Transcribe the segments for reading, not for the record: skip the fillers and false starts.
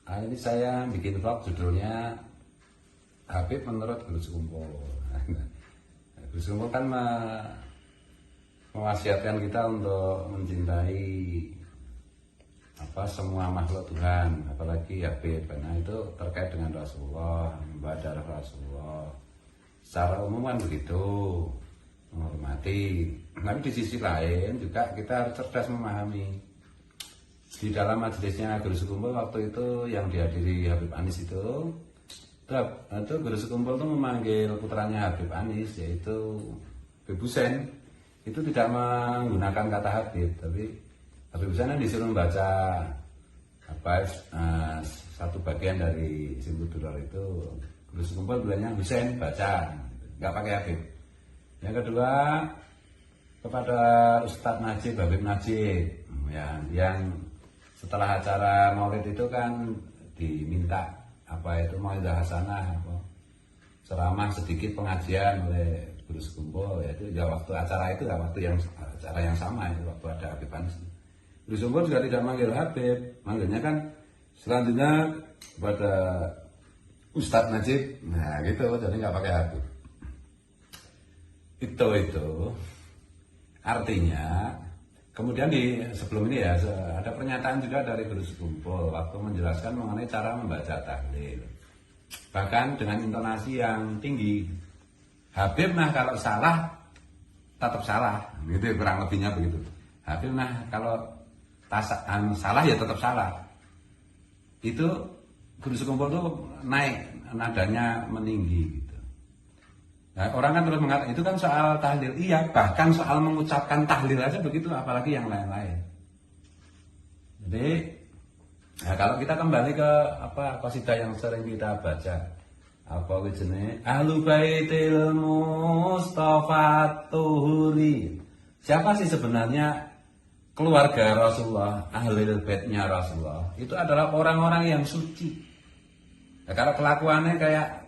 Ini saya bikin vlog judulnya Habib menurut Guru Sekumpul. Guru Sekumpul kan mewasiatkan kita untuk mencintai semua makhluk Tuhan, apalagi Habib, karena itu terkait dengan Rasulullah, membahas darah Rasulullah. Secara umum kan begitu, menghormati. Tapi di sisi lain juga kita harus cerdas memahami. Di dalam majelisnya Guru Sekumpul waktu itu yang dihadiri Habib Anis itu Guru Sekumpul itu memanggil putranya Habib Anis, yaitu Habib Husain. Itu tidak menggunakan kata Habib, tapi Habib Husain disuruh membaca satu bagian dari Simpul Duror itu. Guru Sekumpul bilangnya Husain baca, nggak pakai Habib. Yang kedua kepada Ustadz Najib, Habib Najib, yang setelah acara maulid itu kan diminta mau'idah hasanah, ceramah sedikit pengajian oleh Guru Sekumpul, yaitu waktu acara itu waktu acara yang sama itu waktu ada Habib Anis. Guru Sekumpul juga tidak manggil Habib, manggilnya kan selanjutnya kepada Ustadz Najib, gitu, jadi nggak pakai Habib. Itu artinya. Kemudian sebelum ini ada pernyataan juga dari Guru Sekumpul waktu menjelaskan mengenai cara membaca tahlil. Bahkan dengan intonasi yang tinggi. Habib kalau salah tetap salah, gitu kurang lebihnya begitu. Habib kalau salah ya tetap salah. Itu Guru Sekumpul tuh naik nadanya meninggi gitu. Nah, orang kan terus mengatakan itu kan soal tahlil, iya, bahkan soal mengucapkan tahlil aja begitu, apalagi yang lain-lain. Jadi, kalau kita kembali ke qasidah yang sering kita baca, jenis Ahlu Baitil Mustafa Tuhuri. Siapa sih sebenarnya keluarga Rasulullah, Ahlul Baitnya Rasulullah? Itu adalah orang-orang yang suci. Nah, kalau kelakuannya kayak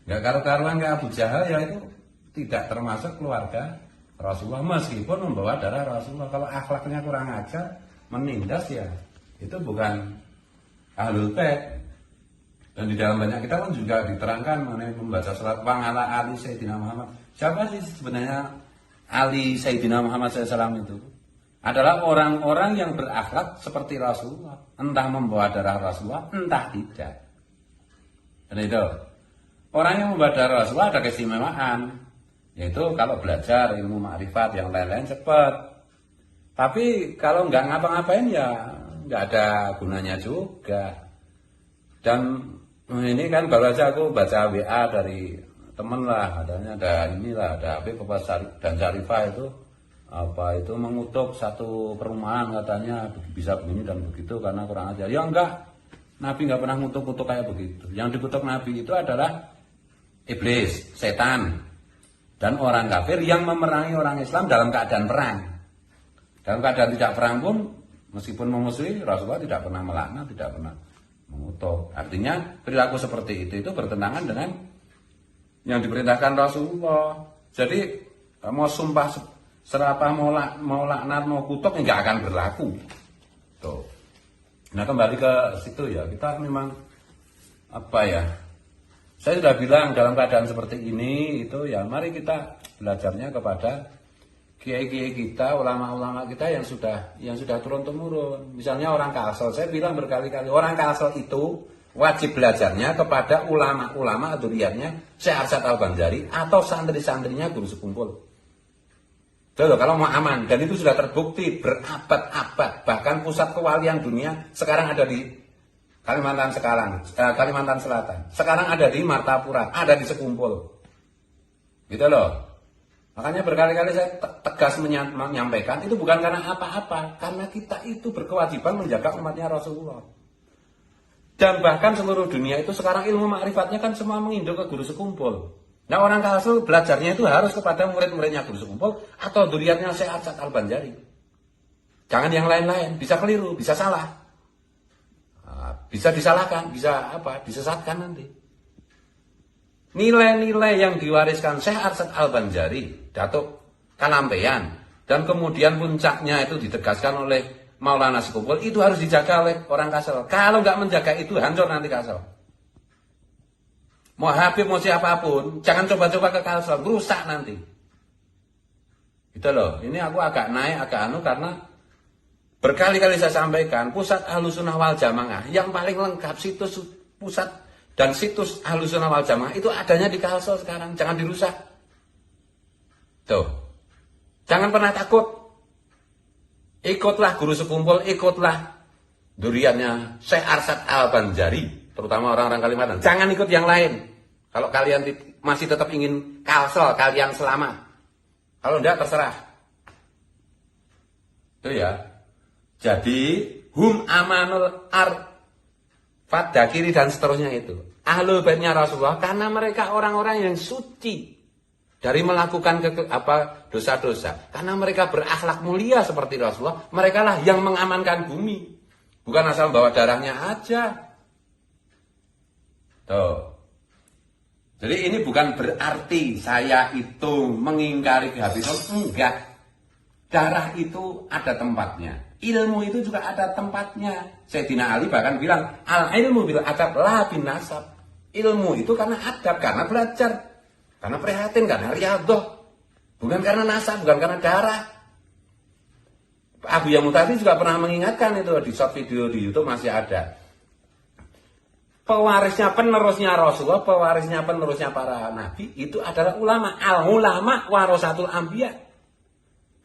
nggak karu-karuan kayak Abu Jahal, ya itu tidak termasuk keluarga Rasulullah meskipun membawa darah Rasulullah. Kalau akhlaknya kurang ajar, menindas, ya itu bukan Ahlul Bait. Dan di dalam banyak kitab kan juga diterangkan mengenai membaca salat ala Ali Sayyidina Muhammad. Siapa sih sebenarnya Ali Sayyidina Muhammad SAW itu? Adalah orang-orang yang berakhlak seperti Rasulullah, entah membawa darah Rasulullah, entah tidak. Dan itu orang yang membawa darah Rasulullah ada keistimewaan, yaitu kalau belajar ilmu makrifat yang lain-lain cepat. Tapi kalau nggak ngapa-ngapain ya nggak ada gunanya juga. Dan ini kan baru aja aku baca WA dari temen lah, ada Habib dan Syarifah itu mengutuk satu perumahan, katanya bisa begini dan begitu karena kurang ajar. Ya enggak, Nabi nggak pernah ngutuk-ngutuk kayak begitu. Yang dikutuk Nabi itu adalah iblis, setan, dan orang kafir yang memerangi orang Islam dalam keadaan perang. Dalam keadaan tidak perang pun, meskipun memusuhi, Rasulullah tidak pernah melaknat, tidak pernah mengutuk. Artinya perilaku seperti itu bertentangan dengan yang diperintahkan Rasulullah. Jadi mau sumpah serapah, mau laknat, mau kutuk, nggak akan berlaku. Tuh. Nah, kembali ke situ ya, kita memang saya sudah bilang dalam keadaan seperti ini itu ya mari kita belajarnya kepada kiai-kiai kita, ulama-ulama kita yang sudah turun-temurun. Misalnya orang Kalsel, saya bilang berkali-kali, orang Kalsel itu wajib belajarnya kepada ulama-ulama dzurriyyahnya Syekh Arsyad Al-Banjari atau santri-santrinya Guru Sekumpul. Kalau mau aman, dan itu sudah terbukti berabad-abad, bahkan pusat kewalian dunia sekarang ada di Kalimantan Selatan. Sekarang ada di Martapura, ada di Sekumpul. Gitu loh. Makanya berkali-kali saya tegas menyampaikan, itu bukan karena apa-apa, karena kita itu berkewajiban menjaga umatnya Rasulullah. Dan bahkan seluruh dunia itu sekarang ilmu makrifatnya kan semua menginduk ke Guru Sekumpul. Nah, orang Kalsel belajarnya itu harus kepada murid-muridnya Guru Sekumpul atau dzurriyyahnya Syekh Arsyad Al-Banjari. Jangan yang lain-lain, bisa keliru, bisa salah. Bisa disalahkan, bisa disesatkan nanti. Nilai-nilai yang diwariskan Syekh Arsyad Al-Banjari, Datuk Kalampeyan, dan kemudian puncaknya itu ditegaskan oleh Maulana Sekumpul itu harus dijaga oleh orang Kalsel. Kalau nggak menjaga itu hancur nanti Kalsel. Mau Habib mau siapapun, jangan coba-coba ke Kalsel, rusak nanti. Gitu loh. Ini aku agak naik, agak karena berkali-kali saya sampaikan, pusat Ahlussunnah wal Jamaah yang paling lengkap situs pusat dan situs Ahlussunnah wal Jamaah itu adanya di Kalsel sekarang, jangan dirusak. Tuh. Jangan pernah takut. Ikutlah guru sekumpul, ikutlah duriannya Syekh Arsyad Al-Banjari, terutama orang-orang Kalimantan. Jangan ikut yang lain. Kalau kalian masih tetap ingin Kalsel, kalian selamat. Kalau enggak, terserah. Itu ya. Jadi, hum amanul fadakiri dan seterusnya itu. Ahlul baitnya Rasulullah, karena mereka orang-orang yang suci dari melakukan dosa-dosa. Karena mereka berakhlak mulia seperti Rasulullah, mereka lah yang mengamankan bumi. Bukan asal bawa darahnya aja. Tuh. Jadi ini bukan berarti saya itu mengingkari kehabisan, enggak. Darah itu ada tempatnya. Ilmu itu juga ada tempatnya. Sayyidina Ali bahkan bilang, al-ilmu bil adab la bin nasab. Ilmu itu karena adab, karena belajar. Karena prihatin, karena riyadhah. Bukan karena nasab, bukan karena darah. Abu Yamu tadi juga pernah mengingatkan itu di short video di YouTube masih ada. Pewarisnya, penerusnya Rasulullah, pewarisnya, penerusnya para nabi itu adalah ulama. Al-ulama warasatul anbiya.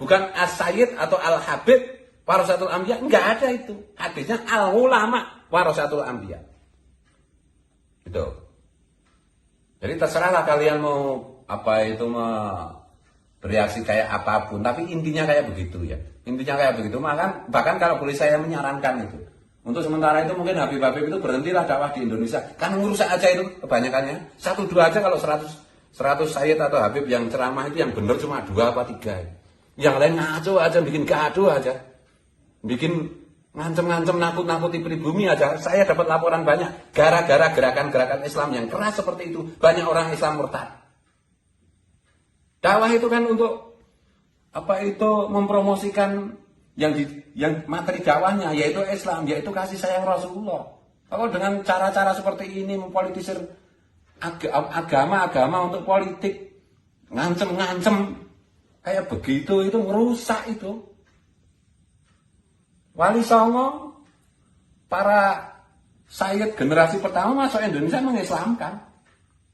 Bukan as-sayyid atau al-habib warasatul anbiya. Enggak ada itu. Hadisnya al-ulama warasatul anbiya. Gitu. Jadi terserahlah kalian mau bereaksi kayak apapun, tapi intinya kayak begitu ya. Intinya kayak begitu. Bahkan kalau boleh saya menyarankan itu, untuk sementara itu mungkin Habib-Habib itu berhentilah dakwah di Indonesia. Kan merusak aja itu kebanyakannya. 1-2 aja kalau 100 sayyid atau Habib yang ceramah itu yang benar cuma 2 apa 3. Yang lain ngaco aja, bikin gaduh aja. Bikin ngancem-ngancem nakut-nakuti pribumi aja. Saya dapat laporan banyak gara-gara gerakan-gerakan Islam yang keras seperti itu, banyak orang Islam murtad. Dakwah itu kan untuk mempromosikan yang materi dakwahnya yaitu Islam, yaitu kasih sayang Rasulullah. Kalau dengan cara-cara seperti ini mempolitisir agama untuk politik, ngancem-ngancem kayak begitu, itu merusak itu. Wali Songo, para sayyid generasi pertama masuk Indonesia mengislamkan.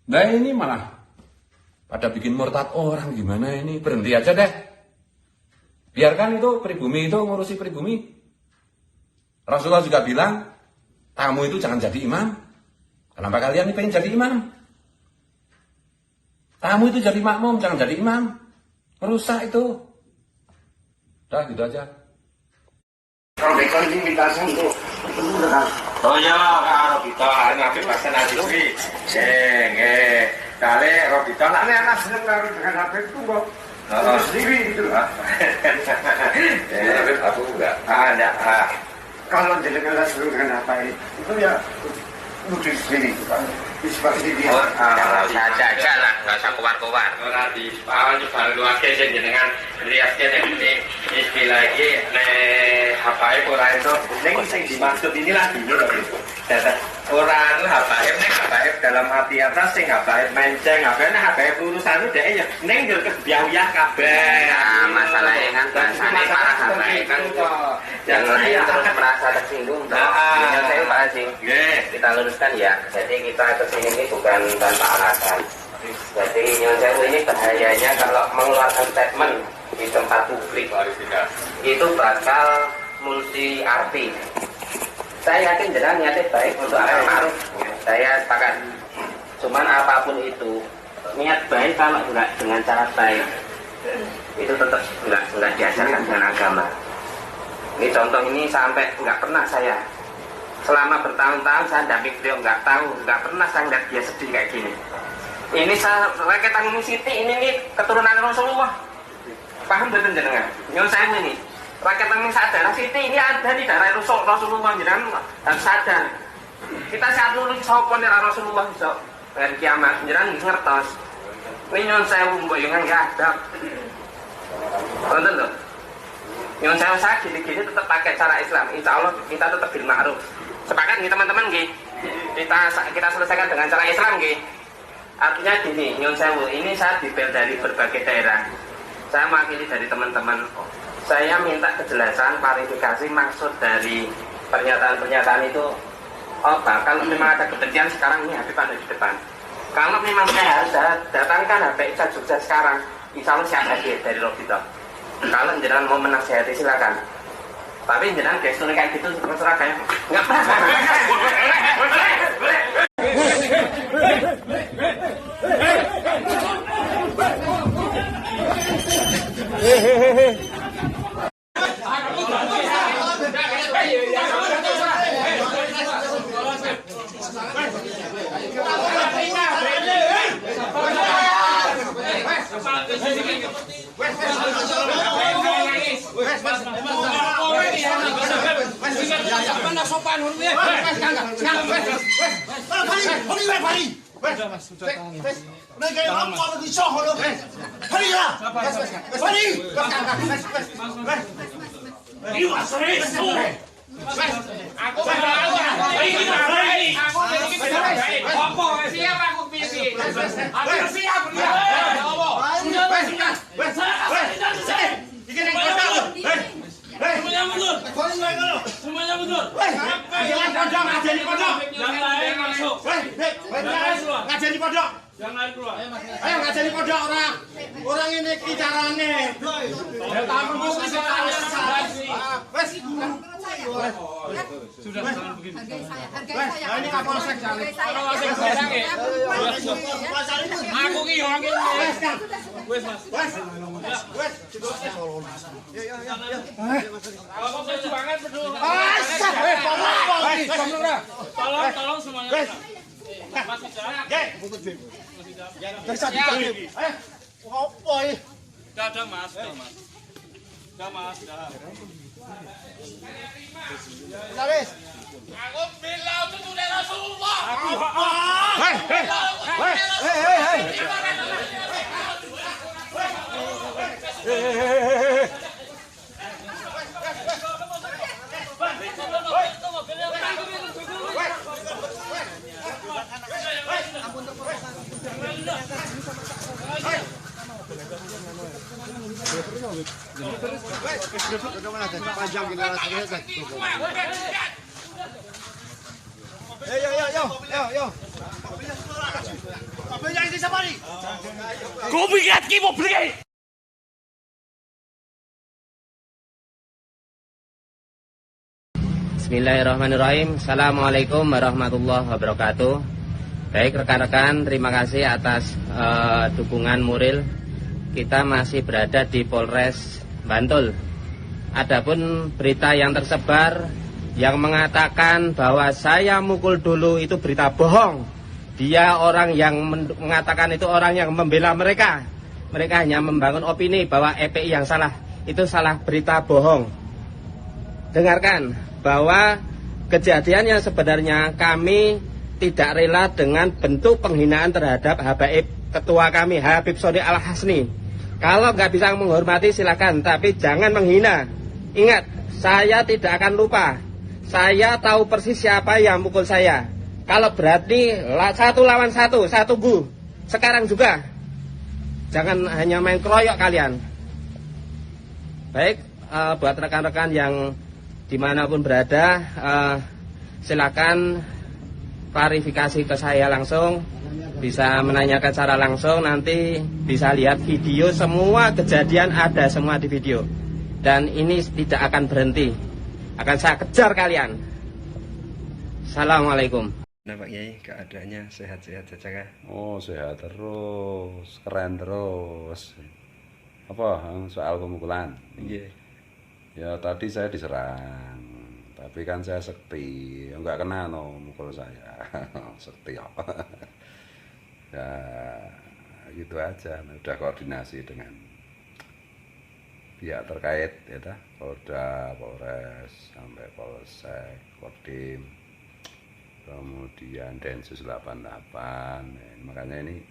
Nah ini malah pada bikin murtad orang, gimana ini? Berhenti aja deh. Biarkan itu pribumi itu ngurusi pribumi. Rasulullah juga bilang, tamu itu jangan jadi imam. Kenapa kalian ini pengen jadi imam? Tamu itu jadi makmum, jangan jadi imam. Merusak itu. Udah gitu aja. Kalau mereka ini minta untuk oh ya, kalau kita nanti pasang nanti sih, kali kalau kita nanti anak seneng lalu dengan HP itu kok sendiri gitu lah. Aku enggak. Ada. Kalau jenengan seneng dengan HP itu ya nulis sendiri. Seperti dia. Kalau saja lah, nggak usah keluar-keluar. Nanti awal juga luar biasa jenengan riasnya yang istilah lagi HPI orang itu yang dimaksud ini lagi orang HPI ini HPI dalam arti atas sing HPI menceng HPI urusan itu dia ya neng ke biaya kabeh. Nah, masalahnya kan bahasanya para HPI kan yang lain terus merasa tersinggung. Yang saya Pak Haji, kita luruskan ya. Jadi kita kesini ini bukan tanpa alasan. Jadi Nyon Sewu ini bahayanya kalau mengeluarkan statement di tempat publik itu bakal multi arti. Saya yakin jenengan niatnya baik untuk amal ma'ruf. Saya sepakat. Cuman apapun itu niat baik kalau enggak dengan cara baik itu tetap enggak diajarkan dengan agama. Ini contoh ini sampai enggak pernah saya selama bertahun-tahun saya damping beliau enggak pernah saya enggak dia sedih kayak gini. Ini saya reketan Siti ini keturunan Rasulullah. Paham betul jenengan? Nyon Sewu ini rakyat yang sadar Siti ini ada di darah Rasulullah, jenengan harus sadar. Kita saat dulu sopon dari Rasulullah besok dari kiamat, jenengan ngertos. Ini Nyon Sewu mbok yang enggak ada. Betul loh. Nyuwun sewu saya gini-gini tetap pakai cara Islam. Insya Allah kita tetap bil ma'ruf. Sepakat nih teman-teman nggih. Kita selesaikan dengan cara Islam nggih. Artinya gini, nyuwun sewu, ini saya dibel dari berbagai daerah. Saya mewakili dari teman-teman. Saya minta kejelasan, klarifikasi maksud dari pernyataan-pernyataan itu. Oh, kalau memang ada kebencian sekarang ini Habib ada di depan. Kalau memang saya harus datangkan HPI Jogja sekarang, insya Allah siap hadir dari Robito. Kalau jenengan mau menasihati silakan. Tapi jenengan gesturnya kayak gitu terserah kayak nggak apa-apa. Semuanya mundur. Jangan pondok, ngajari pondok. Yang lain masuk. Ngajari pondok. Yang lain keluar. Ayo ngajari pondok orang. Orang ini bicarane. Tamu bisa wes. Sudah jangan begini. Hargai saya. Ini Kapolsek jane. Kapolsek barang ya. Aku ki orang ini. Wes Mas. Wes. Kalau perjuangan berdua. Tolong semuanya. Mas Ida. Enggak ada Mas, Enggak Mas, Aku bilang itu dari Rasulullah. Bismillahirrahmanirrahim. Assalamualaikum warahmatullahi wabarakatuh. Baik rekan-rekan, terima kasih atas dukungan moral. Kita masih berada di Polres Bantul. Adapun berita yang tersebar yang mengatakan bahwa saya mukul dulu itu berita bohong. Dia orang yang mengatakan itu orang yang membela mereka. Mereka hanya membangun opini bahwa EPI yang salah. Itu salah, berita bohong. Dengarkan bahwa kejadian yang sebenarnya kami tidak rela dengan bentuk penghinaan terhadap Habaib ketua kami Habib Shodeh Al-Hasni. Kalau nggak bisa menghormati silakan, tapi jangan menghina. Ingat, saya tidak akan lupa. Saya tahu persis siapa yang mukul saya. Kalau berarti 1 lawan 1, saya tunggu. Sekarang juga. Jangan hanya main keroyok kalian. Baik, buat rekan-rekan yang dimanapun berada, silakan klarifikasi ke saya langsung. Bisa menanyakan secara langsung, nanti bisa lihat video, semua kejadian ada semua di video. Dan ini tidak akan berhenti, akan saya kejar kalian. Assalamualaikum. Nah Pak Kiai, keadaannya sehat-sehat saja kah? Oh, sehat terus, keren terus. Apa soal pemukulan? Iya. Ya tadi saya diserang, tapi kan saya sekti, enggak kena mukul saya. Sekti apa? Ya gitu aja. Udah koordinasi dengan pihak terkait ya dah, Polda, Polres, sampai Polsek, Kodim, kemudian Densus 88. Makanya ini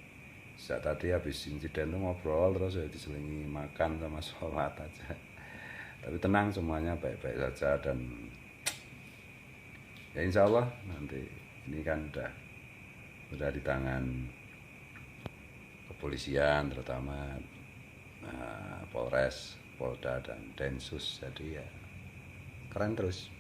sejak tadi habis insiden tuh ngobrol terus ya diselingi makan sama sholat aja. Tapi tenang, semuanya baik-baik saja. Dan ya insya Allah nanti ini kan udah di tangan kepolisian, terutama Polres, Polda, dan Densus. Jadi ya keren terus.